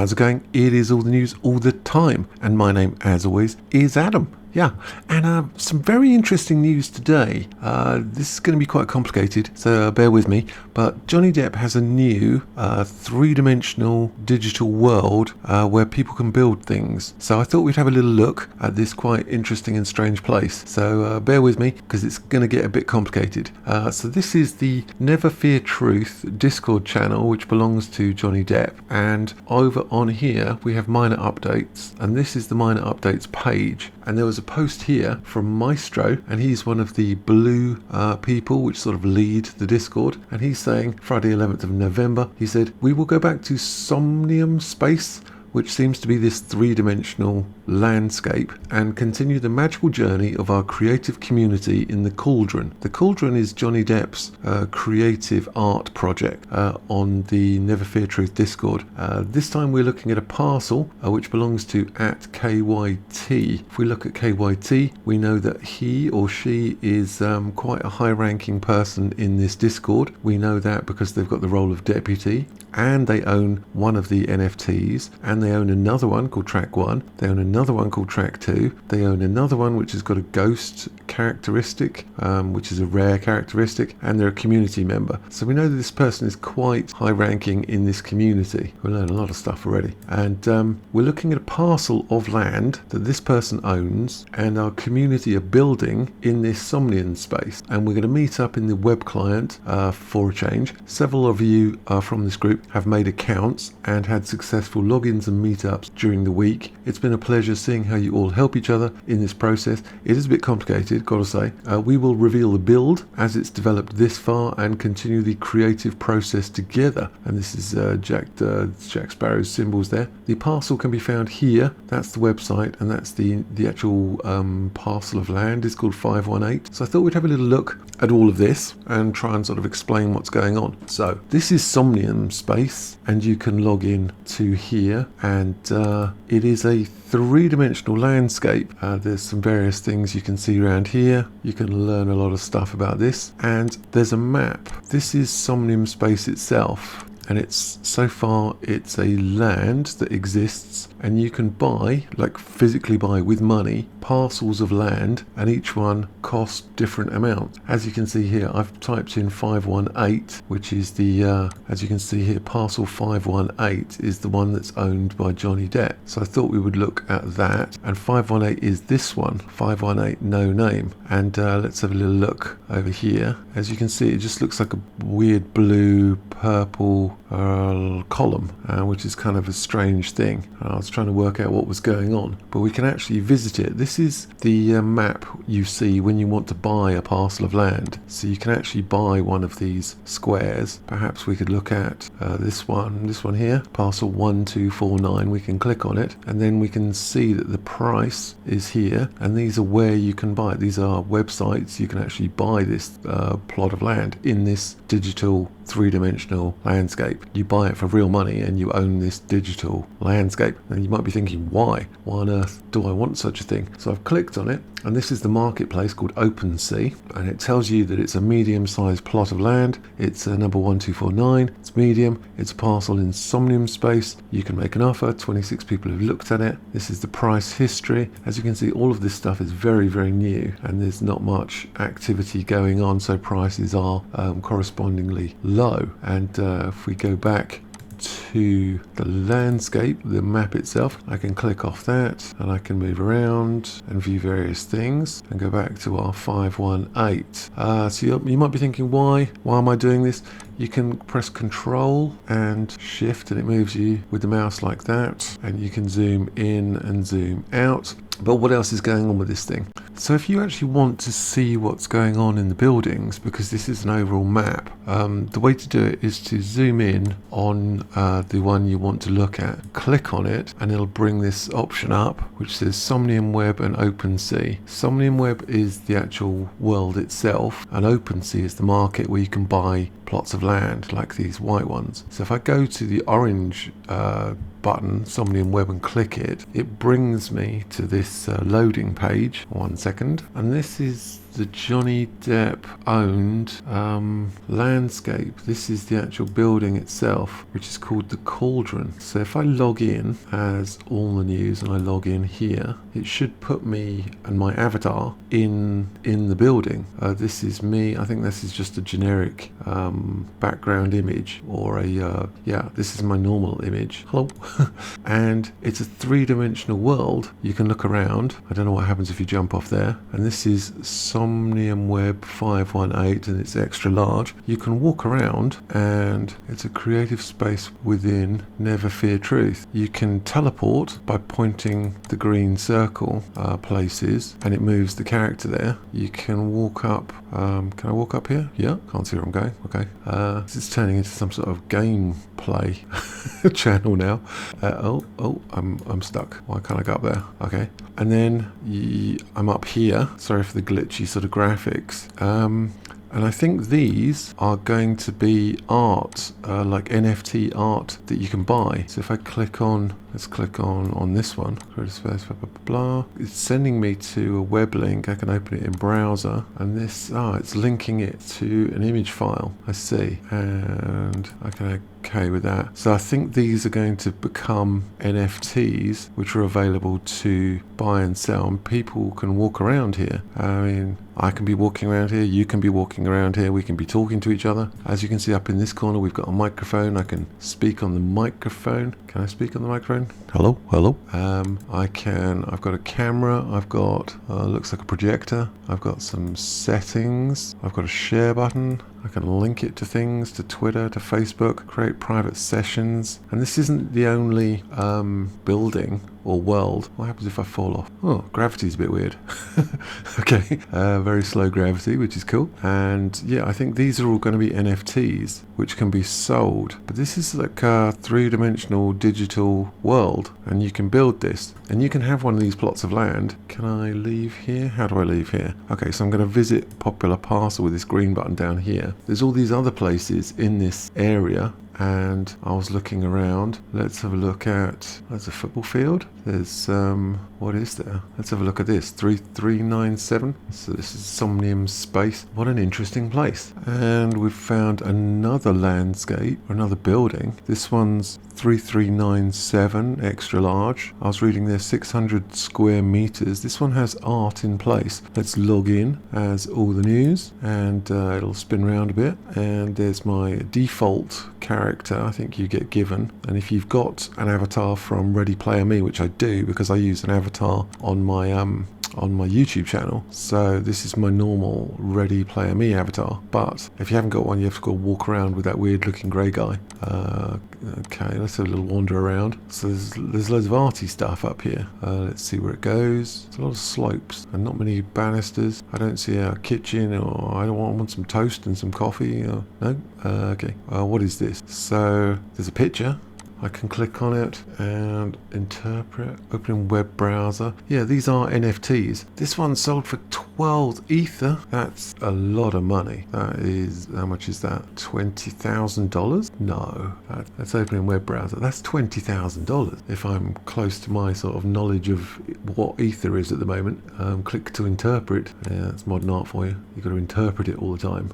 How's it going? It is all the news all the time, and my name, as always, is Adam. Yeah, and some very interesting news today. This is going to be quite complicated, so bear with me. But Johnny Depp has a new three-dimensional digital world where people can build things. So I thought we'd have a little look at this quite interesting and strange place. So bear with me, because it's going to get a bit complicated. So this is the Never Fear Truth Discord channel, which belongs to Johnny Depp. And over on here, we have minor updates. And this is the minor updates page. And there was a post here from Maestro, and he's one of the blue people which sort of lead the Discord, and he's saying Friday 11th of November, he said, we will go back to Somnium space, which seems to be this three-dimensional landscape, and continue the magical journey of our creative community in the Cauldron. The Cauldron is Johnny Depp's creative art project on the Never Fear Truth Discord. This time we're looking at a parcel which belongs to @KYT. If we look at KYT, we know that he or she is quite a high-ranking person in this Discord. We know that because they've got the role of deputy, and they own one of the NFTs, and they own another one called Track 1, they own another one called Track 2, they own another one which has got a ghost characteristic, which is a rare characteristic, and they're a community member. So we know that this person is quite high ranking in this community. We learned a lot of stuff already. And we're looking at a parcel of land that this person owns, and our community are building in this Somnium space. And we're going to meet up in the web client for a change. Several of you from this group have made accounts and had successful logins and meetups during the week. It's been a pleasure seeing how you all help each other in this process. It is a bit complicated, gotta say. We will reveal the build as it's developed this far and continue the creative process together. And this is Jack Sparrow's symbols there. The parcel can be found here. That's the website, and that's the actual parcel of land is called 518. So I thought we'd have a little look at all of this and try and sort of explain what's going on. So this is Somnium space, and you can log in to here, and it is a three-dimensional landscape. There's some various things you can see around here. You can learn a lot of stuff about this, and there's a map. This is Somnium space itself, and it's so far it's a land that exists, and you can buy, like physically buy with money, parcels of land, and each one costs different amounts. As you can see here, I've typed in 518, which is the as you can see here, parcel 518 is the one that's owned by Johnny Depp. So I thought we would look at that, and 518 is this one, 518 no name. And let's have a little look over here. As you can see, it just looks like a weird blue purple column, which is kind of a strange thing. I was trying to work out what was going on, but we can actually visit it. This is the map you see when you want to buy a parcel of land. So you can actually buy one of these squares. Perhaps we could look at this one here, parcel 1249. We can click on it, and then we can see that the price is here, and these are where you can buy it. These are websites. You can actually buy this plot of land in this digital three-dimensional landscape. You buy it for real money, and you own this digital landscape. And you might be thinking, why on earth do I want such a thing? So I've clicked on it, and this is the marketplace called OpenSea, and it tells you that it's a medium-sized plot of land. It's number 1249. It's medium. It's a parcel in Somnium space. You can make an offer. 26 people have looked at it. This is the price history. As you can see, all of this stuff is very, very new, and there's not much activity going on, so prices are correspondingly low. And if we go back to the landscape, the map itself, I can click off that, and I can move around and view various things and go back to our 518. So you might be thinking, why am I doing this? You can press Control and Shift, and it moves you with the mouse like that, and you can zoom in and zoom out. But what else is going on with this thing? So if you actually want to see what's going on in the buildings, because this is an overall map, the way to do it is to zoom in on the one you want to look at, click on it, and it'll bring this option up which says Somnium Web and OpenSea. Somnium Web is the actual world itself, and OpenSea is the market where you can buy plots of land like these white ones. So if I go to the orange button, Somnium Web, and click it, it brings me to this loading page. 1 second. And this is the Johnny Depp owned landscape. This is the actual building itself, which is called the Cauldron. So if I log in as all the news and I log in here, it should put me and my avatar in the building. This is me. I think this is just a generic background image, or this is my normal image. Hello. And it's a three-dimensional world. You can look around. I don't know what happens if you jump off there. And this is Somnium Web 518, and it's extra large. You can walk around, and it's a creative space within Never Fear Truth. You can teleport by pointing the green circle places, and it moves the character there. You can walk up. Can I walk up here? Yeah, can't see where I'm going. Okay. This is turning into some sort of gameplay channel now. I'm stuck. Why can't I go up there? Okay. And then I'm up here. Sorry for the glitchy sort of graphics. And I think these are going to be art, like NFT art that you can buy. So if I click on, let's click on this one, create a space, blah, blah, blah, blah. It's sending me to a web link. I can open it in browser, and this, it's linking it to an image file. I see, and I can okay with that. So I think these are going to become NFTs, which are available to buy and sell, and people can walk around here. I mean, I can be walking around here, you can be walking around here, we can be talking to each other. As you can see up in this corner, we've got a microphone. I can speak on the microphone. Can I speak on the microphone? Hello? I've got a camera, I've got, looks like a projector. I've got some settings. I've got a share button. I can link it to things, to Twitter, to Facebook, create private sessions. And this isn't the only building or world. What happens if I fall off? Oh, gravity's a bit weird. Okay, very slow gravity, which is cool. And yeah, I think these are all going to be NFTs, which can be sold. But this is like a three-dimensional digital world, and you can build this. And you can have one of these plots of land. Can I leave here? How do I leave here? Okay, so I'm going to visit Popular Parcel with this green button down here. There's all these other places in this area, and I was looking around. Let's have a look at, there's a football field. There's, what is there? Let's have a look at this, 3397. So this is Somnium space. What an interesting place. And we've found another landscape, or another building. This one's 3397, extra large. I was reading there 600 square meters. This one has art in place. Let's log in as all the news, and it'll spin around a bit. And there's my default character I think you get given. And if you've got an avatar from Ready Player Me, which I do because I use an avatar on my YouTube channel, so this is my normal Ready Player Me avatar. But if you haven't got one, you have to go walk around with that weird looking grey guy. Okay, let's have a little wander around. So there's loads of arty stuff up here. Let's see where it goes. There's a lot of slopes and not many banisters. I don't see a kitchen, or I want some toast and some coffee. No? Okay. What is this? So there's a picture. I can click on it and interpret, opening web browser. Yeah, these are NFTs. This one sold for 12 ether. That's a lot of money. That is, how much is that? $20,000? No, that's opening web browser. That's $20,000. If I'm close to my sort of knowledge of what ether is at the moment, click to interpret. Yeah, that's modern art for you. You've got to interpret it all the time.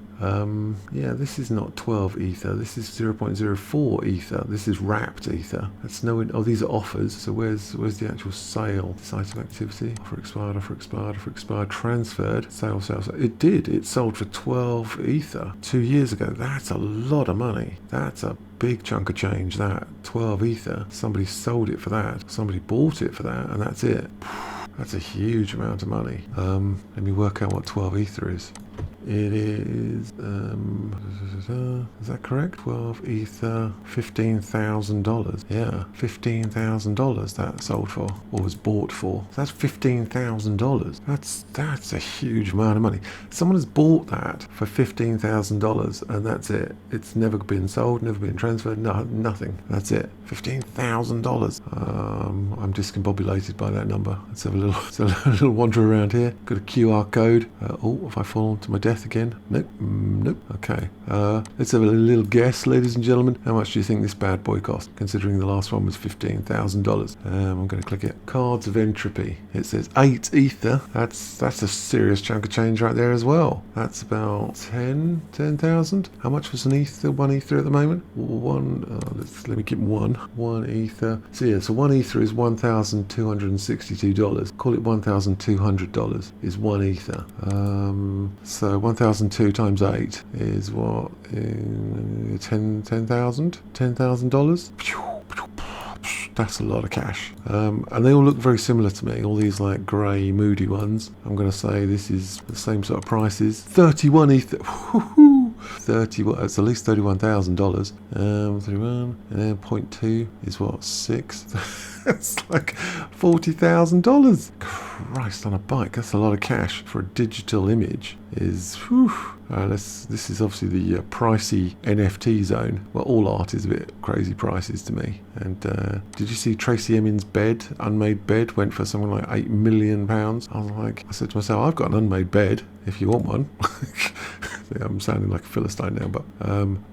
Yeah, this is not 12 ether. This is 0.04 ether. This is wrapped ether. That's no. Oh, these are offers. So where's the actual sale? This item activity. Offer expired. Offer expired. Offer expired. Transferred. Sale. It did. It sold for 12 ether 2 years ago. That's a lot of money. That's a big chunk of change. That 12 ether. Somebody sold it for that. Somebody bought it for that, and that's it. That's a huge amount of money. Let me work out what 12 ether is. It is, is that correct? 12 ether, $15,000. Yeah, $15,000 that sold for, or was bought for. So that's $15,000. That's a huge amount of money. Someone has bought that for $15,000, and that's it. It's never been sold, never been transferred, nothing. That's it. $15,000. I'm discombobulated by that number. Let's have a little wander around here. Got a QR code. If I fall onto my death death again? Nope. Nope. Okay. Let's have a little guess, ladies and gentlemen. How much do you think this bad boy cost? Considering the last one was $15,000. I'm going to click it. Cards of Entropy. It says 8 ether. That's a serious chunk of change right there as well. That's about 10,000. How much was an ether? 1 ether at the moment? Let me keep one ether. So yeah, so 1 ether is $1,262. Call it $1,200 is 1 ether. So 1,002 times 8 is what? $10,000? That's a lot of cash. And they all look very similar to me. All these like grey, moody ones. I'm going to say this is the same sort of prices. 31 ether. 30. It's at least $31,000. 31 and then 0.2 is what? 6. That's like $40,000. Christ on a bike. That's a lot of cash for a digital image. This is obviously the pricey NFT zone. Well, all art is a bit crazy prices to me. And did you see Tracy Emin's bed, unmade bed, went for something like £8 million? I said to myself, I've got an unmade bed if you want one. I'm sounding like a Philistine now, but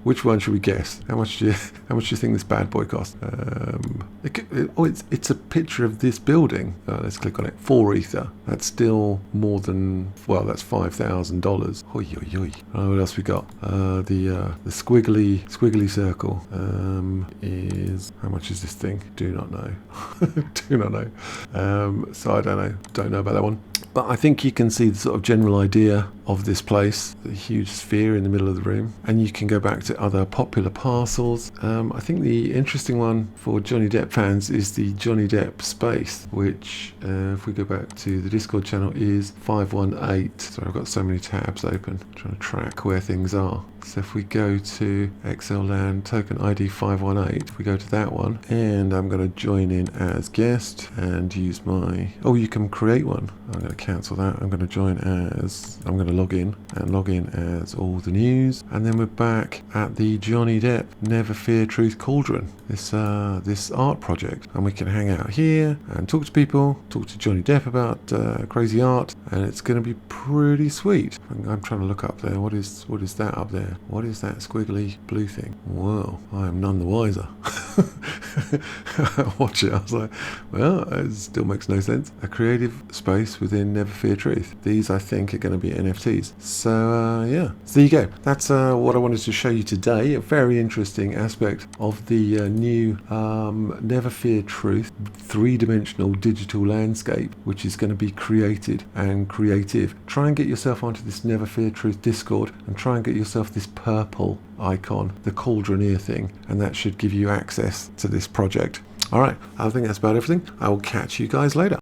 which one should we guess? How much do you think this bad boy cost? It's a picture of this building. Let's click on it. 4 ether. That's still more than, well, that's $5,000. Oi, oi, oi. What else we got? The squiggly circle is, how much is this thing? Do not know. Do not know. So I don't know about that one. But I think you can see the sort of general idea of this place, the huge sphere in the middle of the room. And you can go back to other popular parcels. I think the interesting one for Johnny Depp fans is the Johnny Depp space, which, if we go back to the Discord channel, is 518. Sorry, I've got so many tabs open, trying to track where things are. So if we go to XLLAN token ID 518, if we go to that one, and I'm going to join in as guest and use my, you can create one. I'm going to cancel that. I'm going to join as, I'm going to log in as all the news, and then we're back at the Johnny Depp Never Fear Truth Cauldron, this art project, and we can hang out here and talk to people, talk to Johnny Depp about crazy art, and it's going to be pretty sweet. I'm trying to look up there. What is that up there? What is that squiggly blue thing? Whoa, I am none the wiser. Watch it. I was like, well, it still makes no sense. A creative space within Never Fear Truth. These, I think, are going to be NFTs. So, yeah. So there you go. That's what I wanted to show you today. A very interesting aspect of the new Never Fear Truth 3-dimensional digital landscape, which is going to be created and creative. Try and get yourself onto this Never Fear Truth Discord and try and get yourself this purple icon, the Cauldron ear thing, and that should give you access to this project. All right, I think that's about everything. I will catch you guys later.